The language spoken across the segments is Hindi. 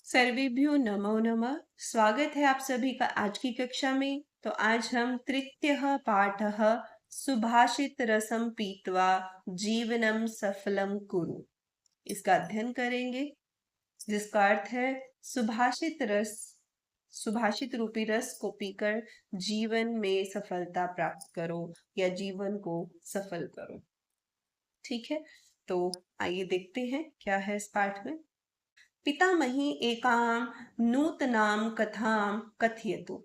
सर्वेभ्यो नमो नमः। स्वागत है आप सभी का आज की कक्षा में। तो आज हम तृतीयः पाठः सुभाषित रसं पीत्वा जीवनं सफलं कुरु इसका अध्ययन करेंगे, जिसका अर्थ है सुभाषित रूपी रस को पीकर जीवन में सफलता प्राप्त करो या जीवन को सफल करो। ठीक है, तो आइए देखते हैं क्या है इस पाठ में। पितामही एकाम नूतनाम कथाम कथयतु।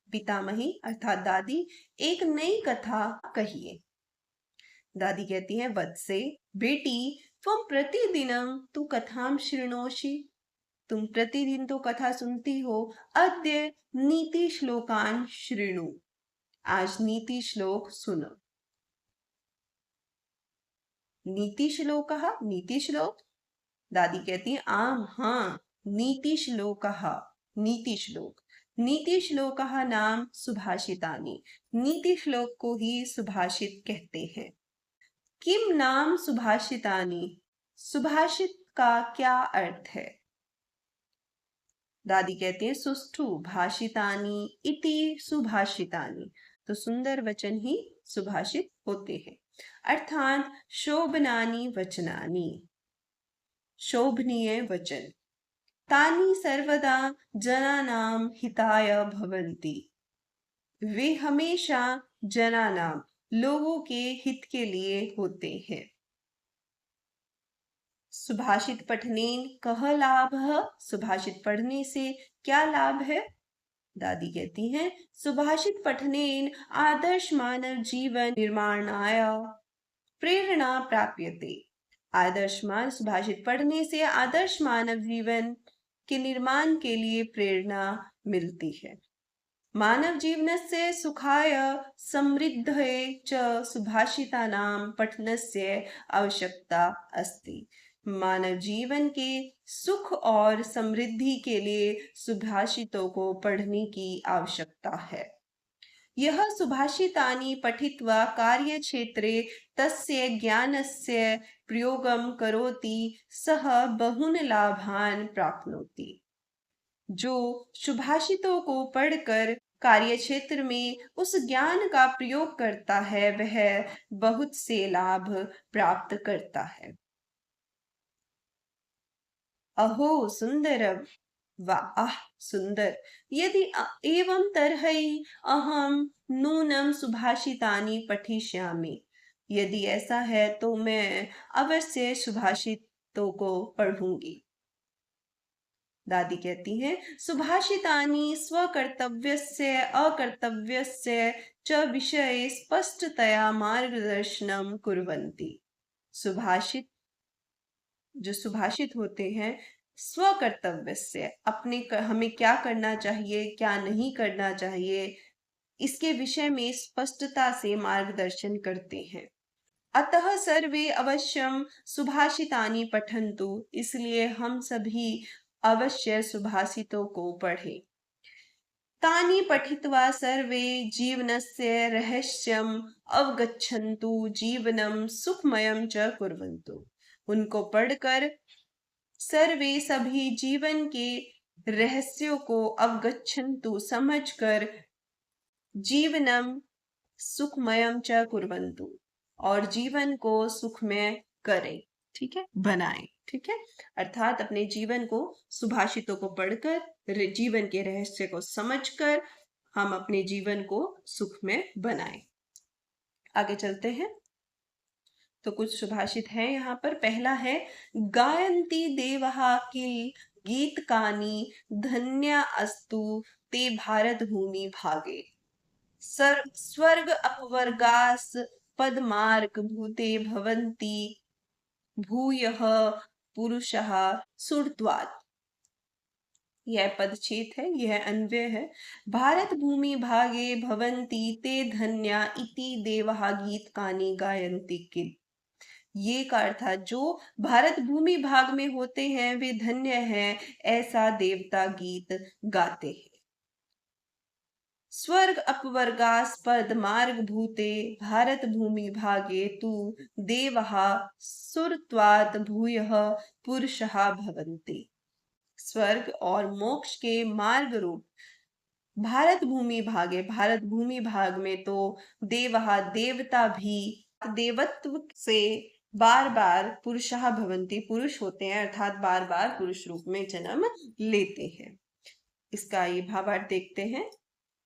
पितामही अर्थात दादी एक नई कथा कहिए। दादी कहती है, वत्से बेटी त्वं प्रतिदिनं तु कथां शृणोषि। तुम प्रतिदिन तो कथा सुनती हो। अद्य नीति श्लोकान शृणु। आज नीति श्लोक सुनो। नीति श्लोक, नीति श्लोक। दादी कहती है, आम हाँ, नीति श्लोकः, नीति श्लोक। नीति श्लोकः नाम सुभाषितानि। नीति श्लोक को ही सुभाषित कहते हैं। किम नाम सुभाषितानि। सुभाषित का क्या अर्थ है। दादी कहती है, सुष्ठु भाषितानि इति सुभाषितानि। तो सुंदर वचन ही सुभाषित होते हैं, अर्थात शोभनानि वचनानि, शोभनीय वचन। तानि सर्वदा जनानां हिताय भवन्ति। वे हमेशा जनानां लोगों के हित के लिए होते हैं। सुभाषित पठनेन कः लाभः। सुभाषित पढ़ने से क्या लाभ है। दादी कहती हैं, सुभाषित पठनेन आदर्श मानव जीवन निर्माणाय प्रेरणा प्राप्यते। आदर्शमान सुभाषित पढ़ने से आदर्श मानव जीवन के निर्माण के लिए प्रेरणा मिलती है। मानव जीवनस्य सुखाय समृद्धये च सुभाषितानां पठनस्य आवश्यकता अस्ति। मानव जीवन के सुख और समृद्धि के लिए सुभाषितों को पढ़ने की आवश्यकता है। यह सुभाषितानि पठित्वा कार्यक्षेत्रे तस्य ज्ञानस्य प्रयोगं करोति सः बहून् लाभान् प्राप्नोति। जो सुभाषितों को पढ़कर कार्यक्षेत्र में उस ज्ञान का प्रयोग करता है, वह बहुत से लाभ प्राप्त करता है। अहो सुंदरम, वाह सुंदर। यदि एवं तर्हि अहम नूनं सुभाषितानि पठिष्यामि। यदि ऐसा है तो मैं अवश्य सुभाषितों को पढ़ूंगी। दादी कहती हैं, सुभाषितानि स्वकर्तव्यस्य अकर्तव्यस्य च विषये स्पष्टतया मार्गदर्शनम कुर्वन्ति। सुभाषित जो सुभाषित होते हैं, स्वकर्तव्य से अपने हमें क्या करना चाहिए, क्या नहीं करना चाहिए, इसके विषय में स्पष्टता से मार्गदर्शन करते हैं। अतः सर्वे अवश्यम सुभाषितानि पठन्तु। इसलिए हम सभी अवश्य सुभाषितों को पढ़ें। तानि पठित्वा सर्वे जीवनस्य रहस्यम अवगच्छन्तु जीवनम सुखमयम च कुर्वन्तु। उनको पढ़कर सर्वे सभी जीवन के रहस्यों को अवगच्छन्तु समझकर जीवनम सुखमयम च कुर्वन्तु और जीवन को सुखमय करें। ठीक है, बनाएं। ठीक है, अर्थात अपने जीवन को सुभाषितों को पढ़कर जीवन के रहस्य को समझकर हम अपने जीवन को सुखमय बनाएं। आगे चलते हैं। तो कुछ सुभाषित है यहाँ पर। पहला है, गायन्ति देवहा किल गीतकानि धन्या अस्तु ते भारत भूमि भागे। स्वर्ग अपवर्गास पदमार्ग भूते भवन्ति भूयः पुरुषः सुरत्वात्। यह पदच्छेद है, यह अन्वय है। भारत भूमि भागे भवन्ति ते धन्या इति देवः गीतकानि गायन्ति किल। ये का अर्थात जो भारत भूमि भाग में होते हैं वे धन्य हैं, ऐसा देवता गीत गाते हैं। स्वर्ग अपवर्गास्पद मार्ग भूते भारत भूमि भागे तु देवः सुरत्वात् भूयः पुरुषः भवन्ति। स्वर्ग और मोक्ष के मार्ग रूप भारत भूमि भाग है। भारत भूमि भाग में तो देवहा देवता भी देवत्व से बार बार पुरुषः भवन्ति पुरुष होते हैं, अर्थात बार बार पुरुष रूप में जन्म लेते हैं। इसका ये भावार्थ देखते हैं।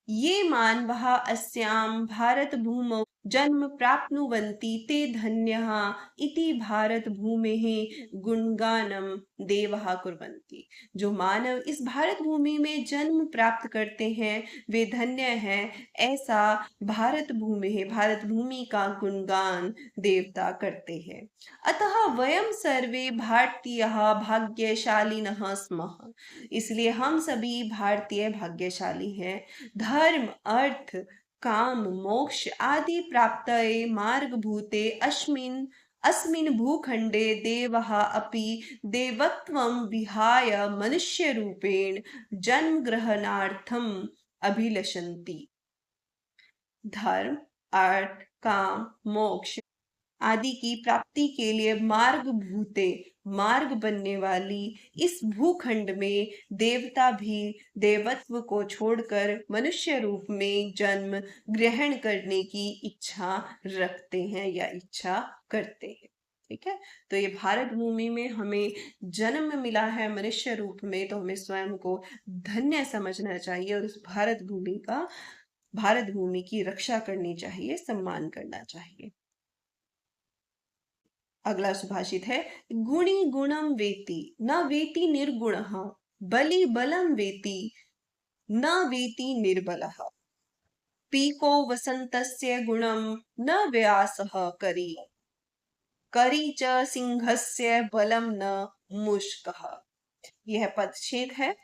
ये मानवः अस्यां भारत भूमौ जन्म प्राप्नुवन्ति ते धन्यः इति भारत भूमेः गुणगानम देवः कुर्वन्ति। जो मानव इस भारत भूमि में जन्म प्राप्त करते हैं वे धन्य हैं, ऐसा भारत भूमि का गुणगान देवता करते हैं। अतः वयं सर्वे भारतीयः भाग्यशालिनः स्मः। इसलिए हम सभी भारतीय भाग्यशाली हैं। धर्म अर्थ काम मोक्ष आदि प्राप्तये मार्गभूते अस्मिन् भूखण्डे देवः अपि देवत्वं विहाय मनुष्यरूपेण जन्मग्रहणार्थम् अभिलषन्ति। धर्म अर्थ काम मोक्ष आदि की प्राप्ति के लिए मार्ग बनने वाली इस भूखंड में देवता भी देवत्व को छोड़कर मनुष्य रूप में जन्म ग्रहण करने की इच्छा रखते हैं या इच्छा करते हैं। ठीक है, तो ये भारत भूमि में हमें जन्म मिला है मनुष्य रूप में, तो हमें स्वयं को धन्य समझना चाहिए और इस भारत भूमि की रक्षा करनी चाहिए, सम्मान करना चाहिए। अगला सुभाषित है, गुणी गुणम वेति न वेति निर्गुणः बलि बलम वेति न वेति निर्बलः पीको वसंतस्य गुणम न व्यासः करी करी च सिंहस्य बलम न मुष्कः। यह पदच्छेद है।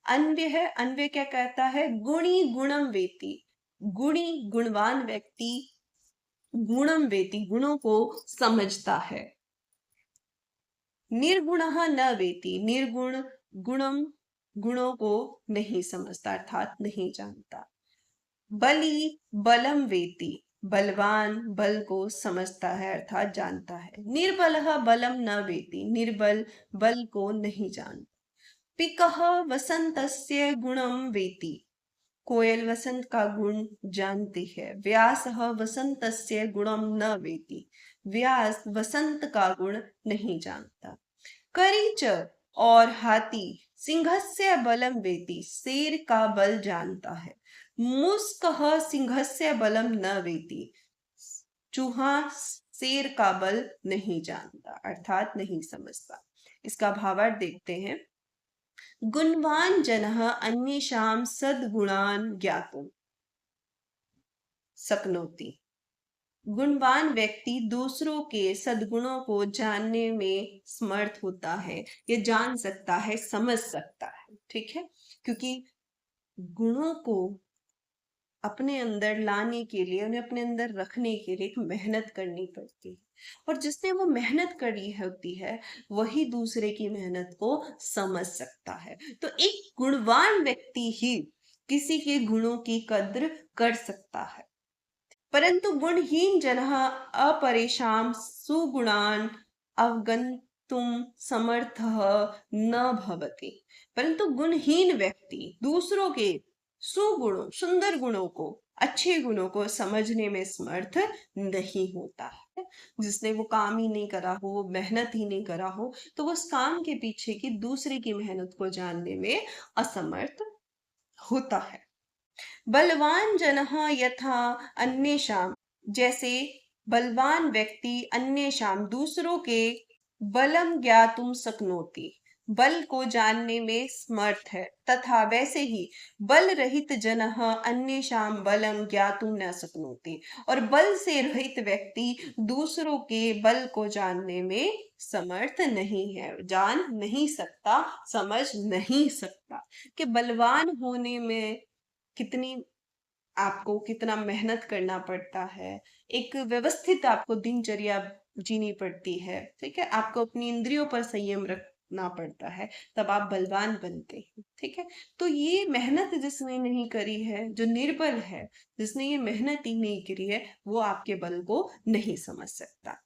अन्वय क्या कहता है? गुणी गुणम वेति, गुणी गुणवान व्यक्ति गुणम वेति गुणों को समझता है। निर्गुणः न वेति निर्गुण गुणों को नहीं समझता अर्थात नहीं जानता। बली बलम वेति बलवान बल को समझता है अर्थात जानता है। निर्बलः बलम न वेति निर्बल बल को नहीं जानता। पिकः वसंतस्य गुणम वेति कोयल वसंत का गुण जानती है। व्यासः वसंतस्य गुणम न वेति व्यास वसंत का गुण नहीं जानता। करीच और हाथी सिंहस्य बलम वेति शेर का बल जानता है। मुस्कः सिंहस्य बलम न वेति चूहा शेर का बल नहीं जानता अर्थात नहीं समझता। इसका भावार्थ देखते हैं। गुणवान जनः अन्येषां सद्गुणान् ज्ञातुं शक्नोति। गुणवान व्यक्ति दूसरों के सद्गुणों को जानने में समर्थ होता है, ये जान सकता है, समझ सकता है। ठीक है, क्योंकि गुणों को अपने अंदर लाने के लिए, उन्हें अपने अंदर रखने के लिए एक मेहनत करनी पड़ती है, और जिसने वो मेहनत करी होती है वही दूसरे की मेहनत को समझ सकता है। तो एक गुणवान व्यक्ति ही किसी के गुणों की कद्र कर सकता है। परंतु गुणहीन जनः अपरेषां सुगुणान् अवगन्तुं समर्थः न भवति। परंतु गुणहीन व्यक्ति दूसरों के सुगुणों सुंदर गुणों को अच्छे गुणों को समझने में समर्थ नहीं होता है। जिसने वो काम ही नहीं करा हो, मेहनत ही नहीं करा हो, तो वो उस काम के पीछे की दूसरे की मेहनत को जानने में असमर्थ होता है। बलवान जनः यथा अन्येषां जैसे बलवान व्यक्ति अन्येषां दूसरों के बलम ज्ञातुम शक्नोति बल को जानने में समर्थ है, तथा वैसे ही बल रहित जनः अन्येषां बलम ज्ञातुम न शक्नोति और बल से रहित व्यक्ति दूसरों के बल को जानने में समर्थ नहीं है, जान नहीं सकता, समझ नहीं सकता कि बलवान होने में कितना मेहनत करना पड़ता है। एक व्यवस्थित आपको दिनचर्या जीनी पड़ती है। ठीक है, आपको अपनी इंद्रियों पर संयम रखना पड़ता है, तब आप बलवान बनते हैं। ठीक है, तो ये मेहनत जिसने नहीं करी है, जो निर्बल है, जिसने ये मेहनत ही नहीं करी है, वो आपके बल को नहीं समझ सकता।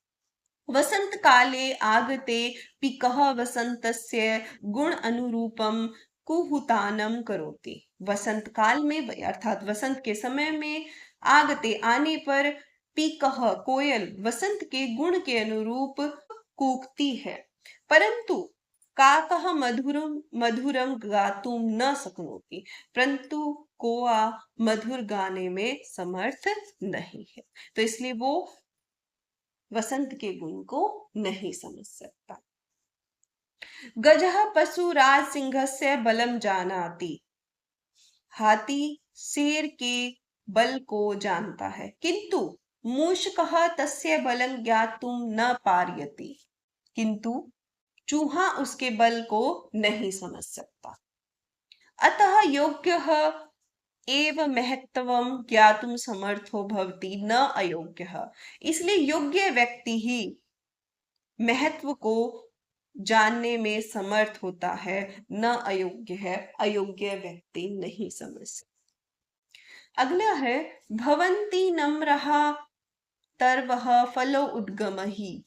वसंत काले आगते पिकः वसंतस्य गुण अनुरूपम कुहुतानम करोति। वसंत काल में अर्थात वसंत के समय में आगते आने पर पिकः कोयल वसंत के गुण के अनुरूप कूकती है, परंतु काकः मधुरम मधुरम गातुम न शक्नोति, परंतु कोआ मधुर गाने में समर्थ नहीं है, तो इसलिए वो वसंत के गुण को नहीं समझ सकता। गजः पशुराज सिंहस्य बलम जानाति, हाथी शेर के बल को जानता है, किंतु मूषकः तस्य बलं ज्ञातुम न पारयति, किंतु चूहा उसके बल को नहीं समझ सकता। अतः योग्यः एव महत्वम ज्ञातुम समर्थो भवति न अयोग्यः, इसलिए योग्य व्यक्ति ही महत्व को जानने में समर्थ होता है, न अयोग्य है, अयोग्य व्यक्ति नहीं समझ सकता। अगला है भवन्ति नम्रः तर्वः फलो उद्गमहि,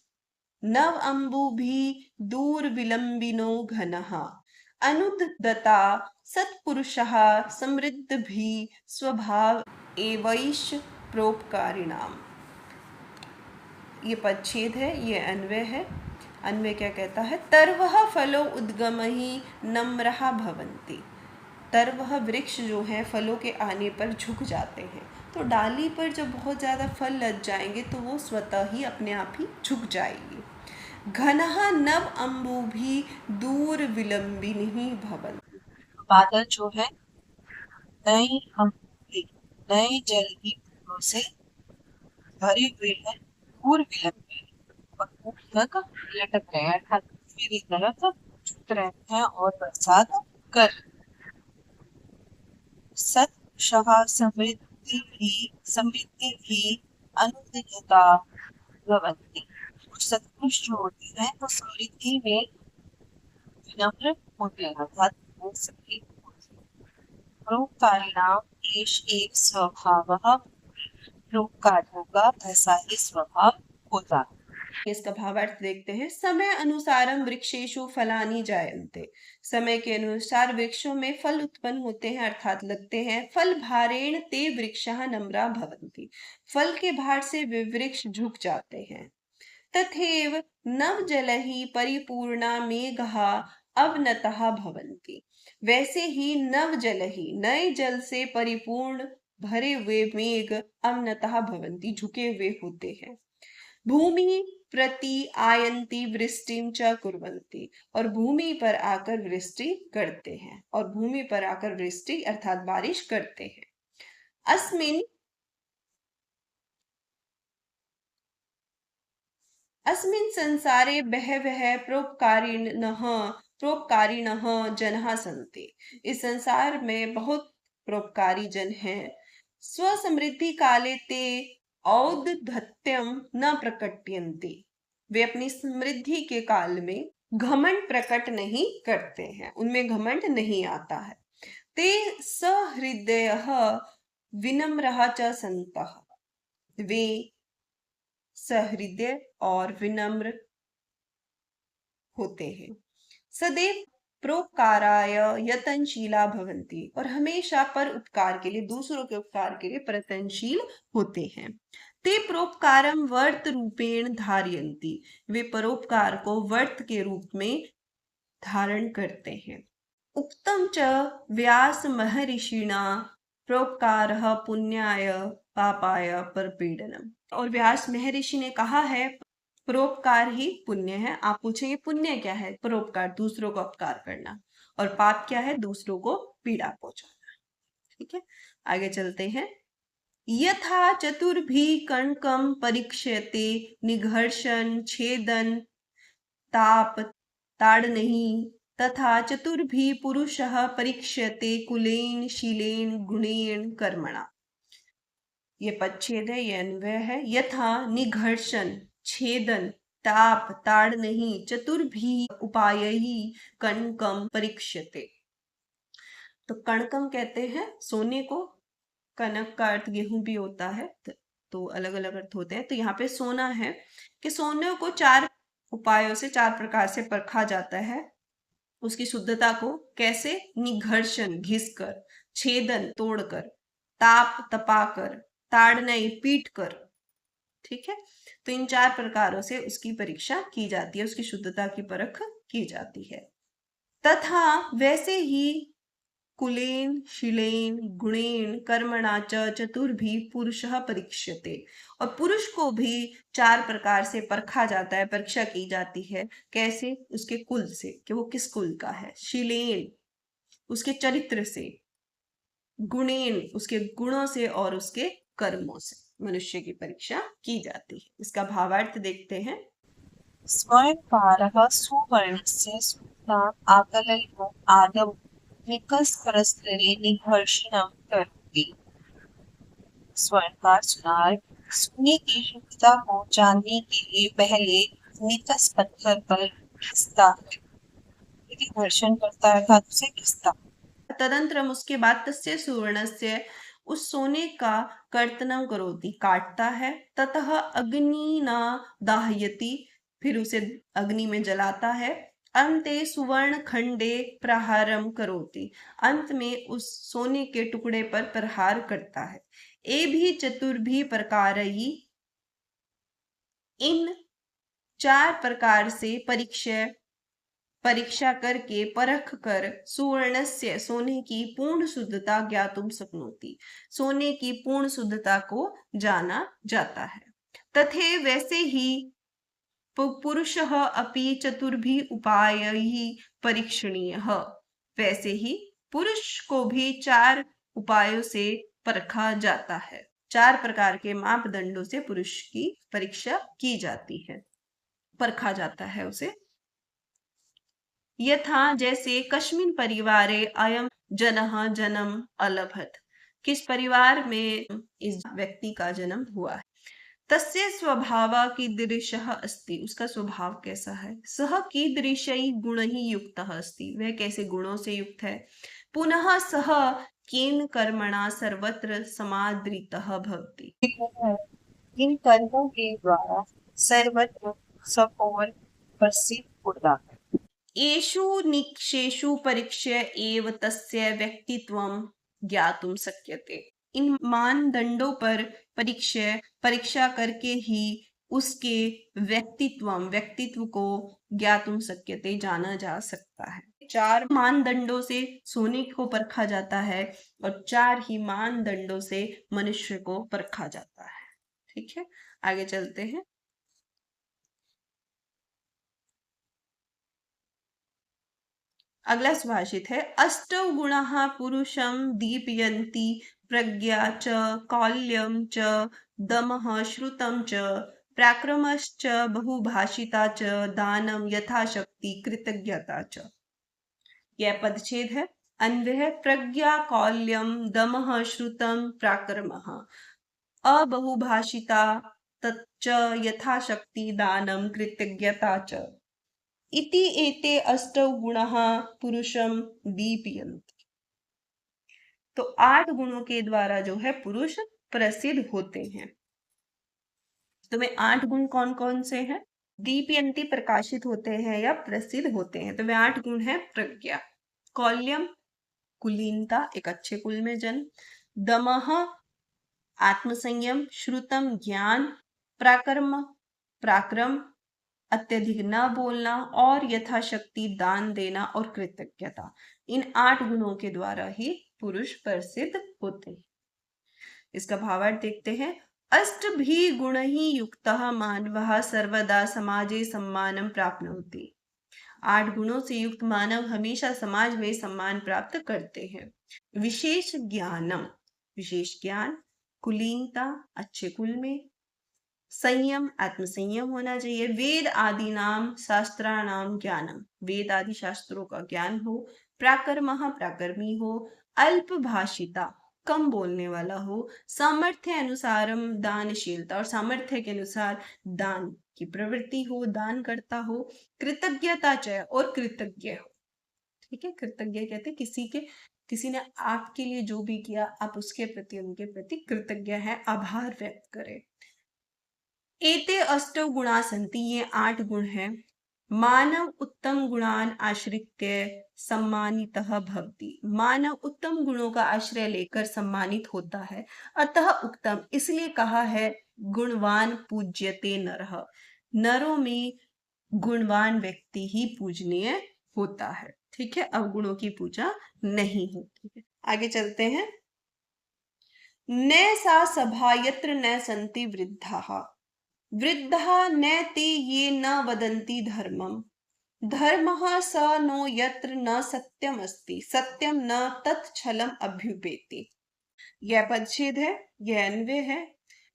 नव अम्बुभि दूर विलंबिनो घनः, अनुदता सत्पुरुषः समृद्ध भी स्वभाव एवैष प्रोपकारिणाम। ये पदच्छेद है, ये अन्वय है। अन्वय क्या कहता है? तर्वः फलो उद्गमहि नम्रः भवन्ति। तर्वः वृक्ष जो है फलों के आने पर झुक जाते हैं, तो डाली पर जब बहुत ज़्यादा फल लग जाएंगे तो वो स्वतः ही अपने आप ही झुक जाएगी। घनः नव अम्बुभि दूर विलंबिनी भवन्ति। बादल जो है नई नए जल की बूंदों से भरे हुए हैं, दूर विलंबे और दूर तक लटक रहे हैं, अर्थात पृथ्वी की तरफ झुक रहे हैं और बरसात कर सत्पुरुषः समृद्धि भी अनुदिता भवन्ति। सत्पुरुष जो होते हैं वो समृद्धि में विनम्र होते हैं, अर्थात वो सभी परोपकारिणाम एष एक स्वभावः, परोपकारियों का ऐसा ही स्वभाव होता है। इसका भावार्थ देखते हैं। समय अनुसारम वृक्षेषु फलानि जायन्ते, समय के अनुसार वृक्षों में फल उत्पन्न होते हैं अर्थात लगते हैं। फल भारेण ते वृक्षः नम्रा भवन्ति, फल के भार से वे वृक्ष झुक जाते हैं। तथैव नव जलहि परिपूर्णा मेघः अवनतः भवन्ति, वैसे ही नव जलहि नए जल से परिपूर्ण भरे हुए मेघ अवनतः भवन्ति झुके हुए होते हैं। भूमि प्रति आयन्ति वृष्टिम च कुर्वन्ति, और भूमि पर आकर वृष्टि करते हैं, और भूमि पर आकर वृष्टि अर्थात बारिश करते हैं। अस्मिन् संसारे बहवः परोपकारिणः जनाः सन्ति, इस संसार में बहुत परोपकारी जन हैं। स्वसमृद्धि काले ते औद्धत्यम न प्रकटयन्ति, वे अपनी समृद्धि के काल में घमंड प्रकट नहीं करते हैं, उनमें घमंड नहीं आता है। ते सहृदयः विनम्रः च सन्तः, वे सहृदय और विनम्र होते हैं। सदैव परोपकाराय यतनशीला भवन्ति, और हमेशा पर उपकार के लिए, दूसरों के उपकार के लिए प्रयत्नशील होते हैं। ते परोपकारम वर्त रूपेण धारयन्ति, वे परोपकार को वर्त के रूप में धारण करते हैं। उक्तम च व्यास महर्षिणा परोपकारः पुण्याय पापाय परपीडनम, और व्यास महर्षि ने कहा है परोपकार ही पुण्य है। आप पूछेंगे पुण्य क्या है? परोपकार, दूसरों का उपकार करना, और पाप क्या है? दूसरों को पीड़ा पहुंचाना। ठीक है, आगे चलते हैं। यथा चतुर्भी कणकम परीक्ष्यते निघर्षण छेदन ताप ताड़नहि, तथा चतुर्भी पुरुषः परीक्ष्यते कुलेन शीलेन गुणेन कर्मणा। ये पदच्छेद है, ये अन्वय है। यथा निघर्षण छेदन ताप ताड़नहि चतुर्भी उपायैहि कणकम परीक्ष्यते। तो कणकम कहते हैं सोने को, कनक का अर्थ गेहूं भी होता है, तो अलग अलग अर्थ होते हैं। तो यहाँ पे सोना है कि सोने को 4 उपायों से, 4 प्रकार से परखा जाता है। उसकी शुद्धता को कैसे? निघर्षण घिसकर, छेदन तोड़कर, ताप तपाकर, ताड़नई पीट कर। ठीक है, तो इन 4 प्रकारों से उसकी परीक्षा की जाती है, उसकी शुद्धता की परख की जाती है। तथा वैसे ही कुलेन शिलेन गुणेन कर्मणा च चतुर्भि पुरुषः परीक्ष्यते, और पुरुष को भी 4 प्रकार से परखा जाता है, परीक्षा की जाती है। कैसे? उसके कुल से, कि वो किस कुल का है। शिलेन उसके चरित्र से, गुणेन उसके गुणों से, और उसके कर्मों से मनुष्य की परीक्षा की जाती है। इसका भावार्थ देखते हैं। स्वर्णकारः सुवर्णस्य सूक्ष्माम् आकलयितुम् आदौ निकषपरस्तरे निघर्षणं करोति। स्वर्णकार सुनार सोने की शुद्धता को जानने के लिए पहले निकष पत्थर पर घिसता है, यदि घर्षण करता है, धातु से घिसता। तदंतरम उसके बाद तस्य सुवर्णस्य उस सोने का कर्तनम करोति काटता है, ततः अग्नि न दाहयति फिर उसे अग्नि में जलाता है, अंते सुवर्ण खंडे प्रहारम करोति अंत में उस सोने के टुकड़े पर प्रहार करता है। ए भी चतुर्भि प्रकारई इन 4 प्रकार से परीक्षा करके परख कर सुवर्णस्य सोने की पूर्ण शुद्धता ज्ञातुम शक्नोति सोने की पूर्ण शुद्धता को जाना जाता है। तथे वैसे ही पुरुषः अपि चतुर्भि उपायैः परीक्षणीयः, वैसे ही पुरुष को भी 4 उपायों से परखा जाता है। 4 प्रकार के मापदंडों से पुरुष की परीक्षा की जाती है, परखा जाता है उसे। यथा जैसे कस्मिन् परिवारे अयम जनः जन्म अलभत, किस परिवार में इस व्यक्ति का जन्म हुआ है। तस्य स्वभाव कीदृशः अस्ति, उसका स्वभाव कैसा है। सः कीदृशै गुणैः युक्तः अस्ति, वह कैसे गुणों से युक्त है। पुनः सः केन कर्मणा सर्वत्र समादृतः भवति, इन कर्मों के द्वारा सर्वत्र सपोर प्रसिद्ध होता है। येषु निक्षेषु परीक्ष्य एव तस्य व्यक्तित्वं ज्ञातुं शक्यते, इन मानदंडों पर परीक्षा करके ही उसके व्यक्तित्व को ज्ञातुं शक्यते जाना जा सकता है। 4 मानदंडों से सोने को परखा जाता है और 4 ही मानदंडों से मनुष्य को परखा जाता है। ठीक है, आगे चलते हैं। अगला सुभाषित है। अष्टौ गुणाः पुरुषं दीपयन्ति प्रज्ञा च कौल्यं च दमः श्रुतं च पराक्रमश्च बहुभाषिता च दानं यथाशक्ति कृतज्ञता च। यह पदच्छेद है। अन्वय प्रज्ञा कौल्यम दमः श्रुतं पराक्रमः अबहुभाषिता तच्च यथाशक्ति दानं कृतज्ञता च इति एते अष्टौ गुणाः पुरुषं दीपयन्ति। तो 8 गुणों के द्वारा जो है पुरुष प्रसिद्ध होते हैं। तो वे 8 गुण कौन कौन से हैं? दीपयन्ति प्रकाशित होते हैं या प्रसिद्ध होते हैं। तो वे 8 गुण है। प्रज्ञा, कौल्यम कुलीनता, एक अच्छे कुल में जन्म, दमः आत्मसंयम, श्रुतम ज्ञान, पराक्रम अत्यधिक न बोलना, और यथाशक्ति दान देना, और कृतज्ञता। इन 8 गुणों के द्वारा ही पुरुष प्रसिद्ध होते हैं। इसका भावार्थ देखते हैं। अष्टभि गुणैः युक्तः मानवः सर्वदा समाजे सम्मानं प्राप्नोति। 8 गुणों से युक्त मानव हमेशा समाज में सम्मान प्राप्त करते हैं। विशेष ज्ञानम, विशेष ज्ञान, कुलीनता, अच्छे कुल में, संयम, आत्मसंयम होना चाहिए, वेद आदि नाम शास्त्राणाम ज्ञानम, वेद आदि शास्त्रों का ज्ञान हो, प्राकर्मः प्राकर्मी हो, अल्प भाषिता कम बोलने वाला हो, सामर्थ्य अनुसारम दानशीलता, और सामर्थ्य के अनुसार दान की प्रवृत्ति हो, दान करता हो, कृतज्ञता च और कृतज्ञ हो। ठीक है, कृतज्ञ कहते हैं किसी ने आपके लिए जो भी किया आप उसके प्रति उनके प्रति कृतज्ञ है, आभार व्यक्त करें। एते अष्टौ गुणा सन्ति, ये 8 गुण हैं। मानव उत्तम गुणान आश्रित्य सम्मानितः भवति, मानव उत्तम गुणों का आश्रय लेकर सम्मानित होता है। अतः उत्तम, इसलिए कहा है गुणवान पूज्यते नरः, नरों में गुणवान व्यक्ति ही पूजनीय होता है। ठीक है, अवगुणों की पूजा नहीं होती है। आगे चलते हैं। न सा सभा यत्र न सन्ति वृद्धाः, वृद्धा न ते ये न वदन्ति धर्मम्, धर्मः स नो यत्र न सत्यम अस्ति, सत्यम न तत्छलम अभ्युपेति। यह पदच्छेद है, यह अन्वय है।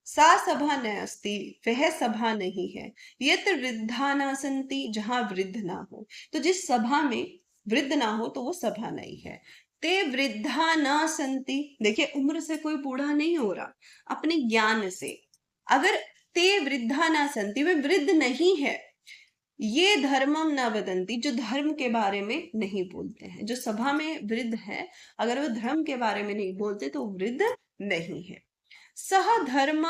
सा सभा न अस्ति, वह सभा नहीं है। यत्र वृद्धा न सन्ति, जहां वृद्ध ना हो। तो जिस सभा में वृद्ध ना हो तो वो सभा नहीं है। ते वृद्धा न सन्ति, देखिए उम्र से कोई बूढ़ा नहीं हो रहा, अपने ज्ञान से। अगर ते वृद्धा न सन्ति, वे वृद्ध नहीं है। ये धर्मम न वदंती, जो धर्म के बारे में नहीं बोलते हैं। जो सभा में वृद्ध है, अगर वो धर्म के बारे में नहीं बोलते तो वृद्ध नहीं है। सह धर्म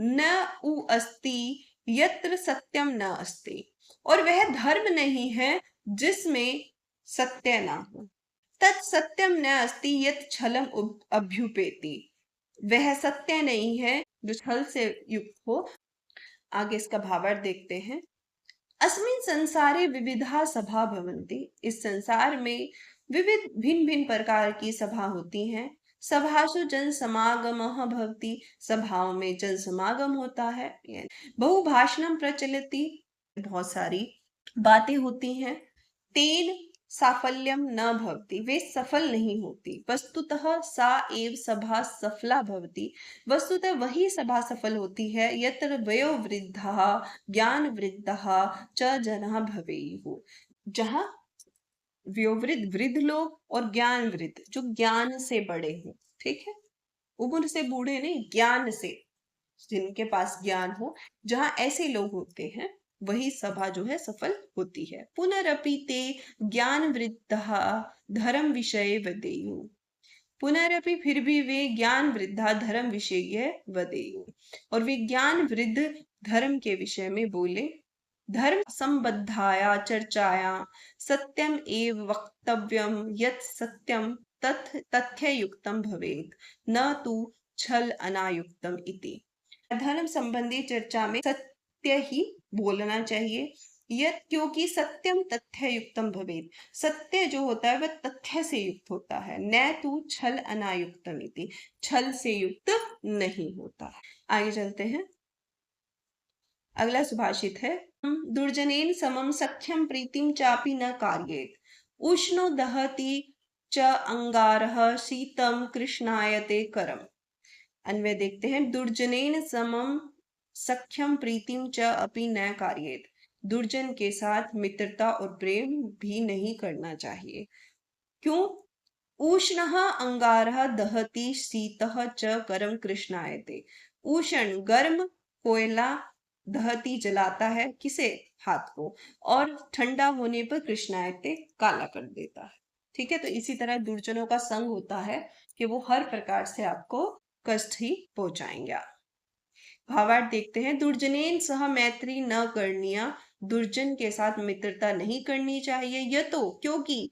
न उ अस्ति यत्र सत्यम न अस्ति, और वह धर्म नहीं है जिसमें सत्य ना हो। तत् सत्यम न अस्ति यत् छलम अभ्युपेति, वह सत्य नहीं है जो छल से युक्त हो। आगे इसका भावार्थ देखते हैं। अस्मिन् संसारे विविधा सभा भवन्ति, इस संसार में विविध भिन्न भिन्न प्रकार की सभा होती हैं। सभासु जन समागमः भवति, सभाओं में जन समागम होता है। बहुभाषणम प्रचलति, बहुत सारी बातें होती हैं। तेन साफल्यम न भवति, वे सफल नहीं होती। वस्तुतः सा एव सभा सफला भवति, वस्तुतः वही सभा सफल होती है। यत्र वयो वृद्धः ज्ञान वृद्धः च जनः भवेयुः, जहाँ वयोवृद्ध वृद्ध लोग और ज्ञान वृद्ध जो ज्ञान से बड़े हैं। ठीक है, उम्र से बूढ़े नहीं, ज्ञान से, जिनके पास ज्ञान हो, जहां ऐसे लोग होते हैं वही सभा जो है सफल होती है। पुनरपि ते ज्ञान वृद्धः धर्म विषय वदेयुः, पुनरपि फिर भी वे ज्ञान वृद्धा धर्म विषय वदेयुः, और वे ज्ञान वृद्ध धर्म के विषय में बोले। धर्म संबद्धाया चर्चाया सत्यम एव वक्तव्यम, यत् सत्यम तत् तथ्ययुक्तम भवेत्, न तु छल अनायुक्तम इति। धर्म संबंधी चर्चा में सत्य ही बोलना चाहिए। यत्, क्योंकि सत्यम तथ्य युक्तम भवेत्, सत्य जो होता है वह तथ्य से युक्त होता है। न तु छल अनायुक्तम इति, छल से युक्त नहीं होता है। आगे चलते हैं। अगला सुभाषित है। दुर्जनेन समम सख्यम प्रीतिम चापि न कार्येत, उष्णो दहति च अंगारः शीतम कृष्णायते करम। अन्वय देखते हैं। दुर्जनेन समम सख्यम प्रीतिम च अपि न कार्येत, दुर्जन के साथ मित्रता और प्रेम भी नहीं करना चाहिए। क्यों? उष्णः अंगारः दहति शीतः च करम कृष्णायते, उष्ण गर्म कोयला दहती जलाता है, किसे? हाथ को, और ठंडा होने पर कृष्णायते काला कर देता है। ठीक है, तो इसी तरह दुर्जनों का संग होता है कि वो हर प्रकार से आपको कष्ट ही पहुंचाएंगे। भावार्थ देखते हैं। दुर्जनेन सह मैत्री न करनिया, दुर्जन के साथ मित्रता नहीं करनी चाहिए। यह तो क्योंकि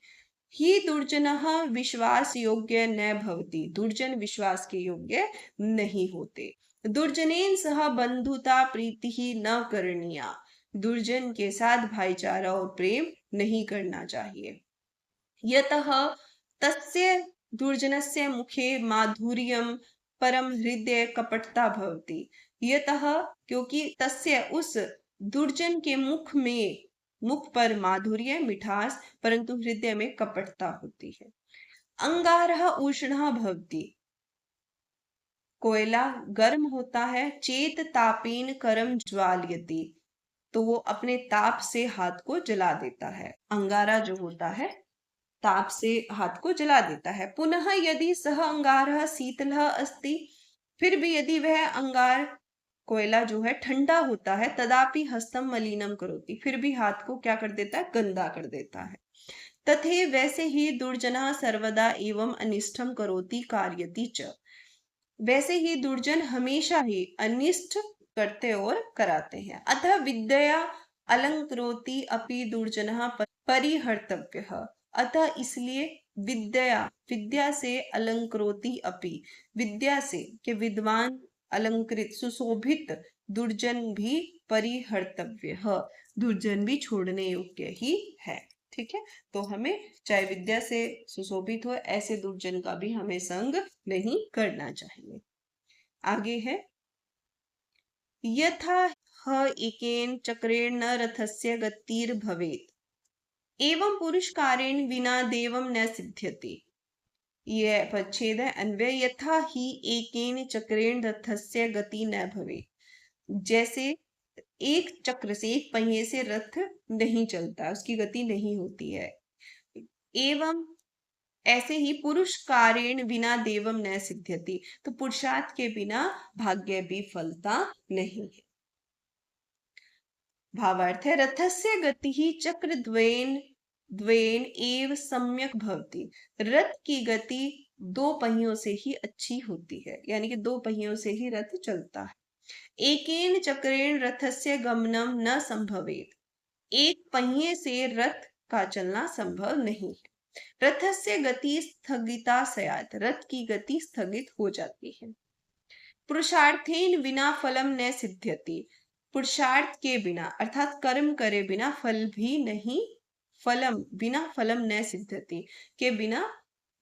ही दुर्जनः विश्वास योग्य न भवति, दुर्जन विश्वास के योग्य नहीं होते। दुर्जनेन सह बंधुता प्रीति ही न करनिया, दुर्जन के साथ भाईचारा और प्रेम नहीं करना चाहिए। यतः तस्य दुर्जनस्य मुखे माधुर्यम परम हृदय कपटता भवति, यतः क्योंकि तस्य उस दुर्जन के मुख पर माधुर्य मिठास, परंतु हृदय में कपटता होती है। अंगारः उष्णः भवति, कोयला गर्म होता है। चेत तापेन करम ज्वालयति, तो वो अपने ताप से हाथ को जला देता है। अंगारा जो होता है ताप से हाथ को जला देता है। पुनः यदि सह अंगारः शीतलः अस्ति, फिर भी यदि वह अंगार कोयला जो है ठंडा होता है, तदापि हस्तम मलिनम करोति, फिर भी हाथ को क्या कर देता है? गंदा कर देता है। तथे वैसे ही दुर्जनः सर्वदा एवं अनिष्टम करोति कार्यति च। वैसे ही दुर्जन हमेशा ही अनिष्ट करते और कराते हैं। अतः विद्या अलंकरोति अपि दुर्जनः परिहर्तव्यः। अतः इसलिए विद्या विद्या से अलंकरोति अपि, विद्या से के विद्वान अलंकृत सुशोभित दुर्जन भी परिहर्तव्य, दुर्जन भी छोड़ने योग्य ही है। ठीक है, तो हमें चाहे विद्या से सुशोभित हो ऐसे दुर्जन का भी हमें संग नहीं करना चाहिए। आगे है यथा ह एकेन चक्रेण न रथस्य गतिर्भवेत् एवं पुरुषकारेण विना देवं न सिद्ध्यति। यह परिच्छेद है अन्वय। यथा ही एकेन चक्रेण रथस्य गति न भवे, जैसे एक चक्र से एक पहिए से रथ नहीं चलता, उसकी गति नहीं होती है। एवं ऐसे ही पुरुष कारेण बिना देवम न सिद्ध्यति, तो पुरुषार्थ के बिना भाग्य भी फलता नहीं है। भावार्थ है रथस्य गति ही चक्र द्वेन द्वेन एव सम्यक भवति। रथ की गति दो पहियों से ही अच्छी होती है, यानी कि दो पहियों से ही रथ चलता है। एकेन चक्रेण रथस्य गमनम न संभवेत, एक पहिए से रथ का चलना संभव नहीं है। रथस्य गति स्थगिता स्यात्, रथ की गति स्थगित हो जाती है। पुरुषार्थेन बिना फलम न सिद्ध्यति, पुरुषार्थ के बिना अर्थात कर्म करे बिना फल भी नहीं, फलम बिना फलम न सिद्ध्यति के बिना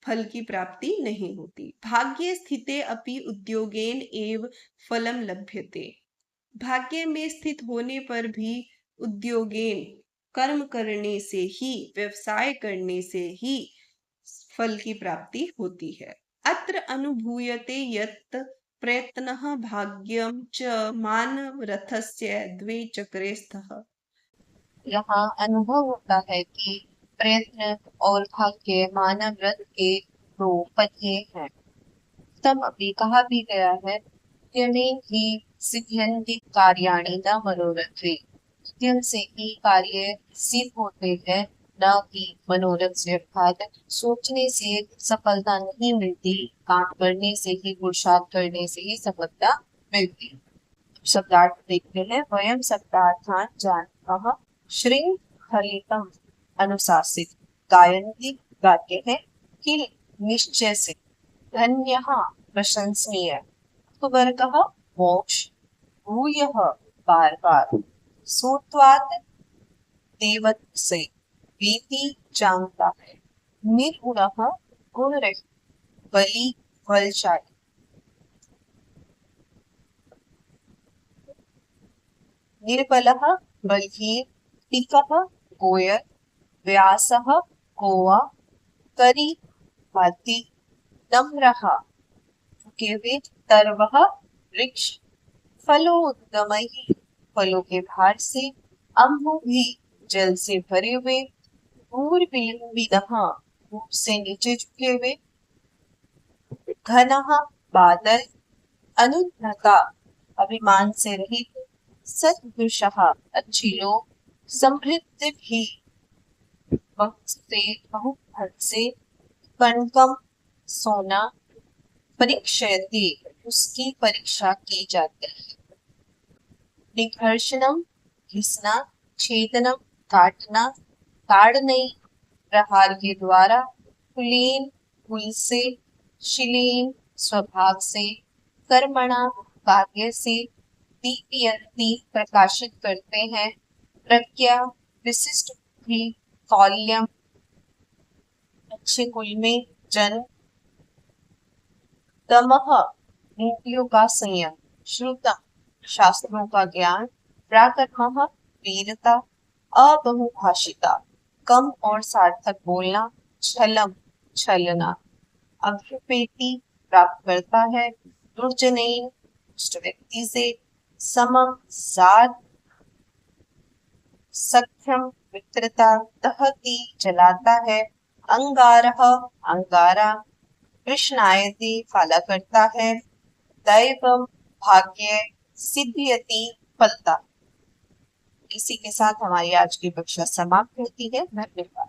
फल की प्राप्ति नहीं होती। भाग्ये स्थिते अपि उद्योगेन एव फलम लभ्यते, भाग्य में स्थित होने पर भी उद्योगेन कर्म करने से ही, व्यवसाय करने से ही फल की प्राप्ति होती है। अत्र अनुभूयते यत् प्रयत्नः भाग्यम च मानव रथस्य द्वे चक्रे स्तः। यहाँ अनुभव होता है कि प्रयत्न और भाग्य मानव रथ के दो पहिए हैं। तम अभी कहा भी गया है यमेन ही सिद्ध्यन्ति कार्याणि न मनोरथे, उद्यम से ही कार्य सिद्ध होते हैं, न कि मनोरथ से अर्थात सोचने से सफलता नहीं मिलती, काम करने से ही, पुरुषार्थ करने से ही सफलता मिलती। शब्दार्थ देखते हैं। वयम शब्दार्थान जानतः श्रृंखलितम अनुशासित गायन्ति गाते हैं कि निश्चय से धन्यः प्रशंसनीय वर्गः मोक्ष भूयः बार बार सूत्वात् देवत से रीति जानता है, निर्गुणः गुण रहित बलि बलशाली, निर्बलः बलहीन, टिकः गोयर, व्यासः कोवा, करी हाथी, नम्रः झुके हुए, तरवः वृक्ष, फलोद्गमैः फलों के भार से, अम्बु भी जल से भरे हुए, भूर्विलंबितः धूप से नीचे झुके हुए, घनः बादल, अनुद्धता अभिमान से रहित, सदृशः अच्छी लोग, समृद्ध भी बहुत से, कणकम सोना, परीक्षयति उसकी परीक्षा की जाती है, निघर्षणम घिसना, छेदनम काटना, ताड़ने प्रहार के द्वारा, कुलीन कुल से, शिलीन स्वभाव से, कर्मणा कार्य से, दीपयन्ति प्रकाशित करते हैं, प्रज्ञा विशिष्ट भी, कौल्यम अच्छे कुल में जन्म, दमः नीतियों का संयम, श्रुतम शास्त्रों का ज्ञान, प्राकर्मः वीरता, अबहुभाषिता कम और सार्थक बोलना, छलम छलना, अभ्युपेति प्राप्त करता है, दुर्जनैन दुष्ट व्यक्ति से, समम साध, सख्यम मित्रता, दहति जलाता है, अंगारः अंगारा, कृष्णायति पाला करता है, दैवम भाग्य, सिद्ध्यति फलता। इसी के साथ हमारी आज की कक्षा समाप्त होती है। धन्यवाद।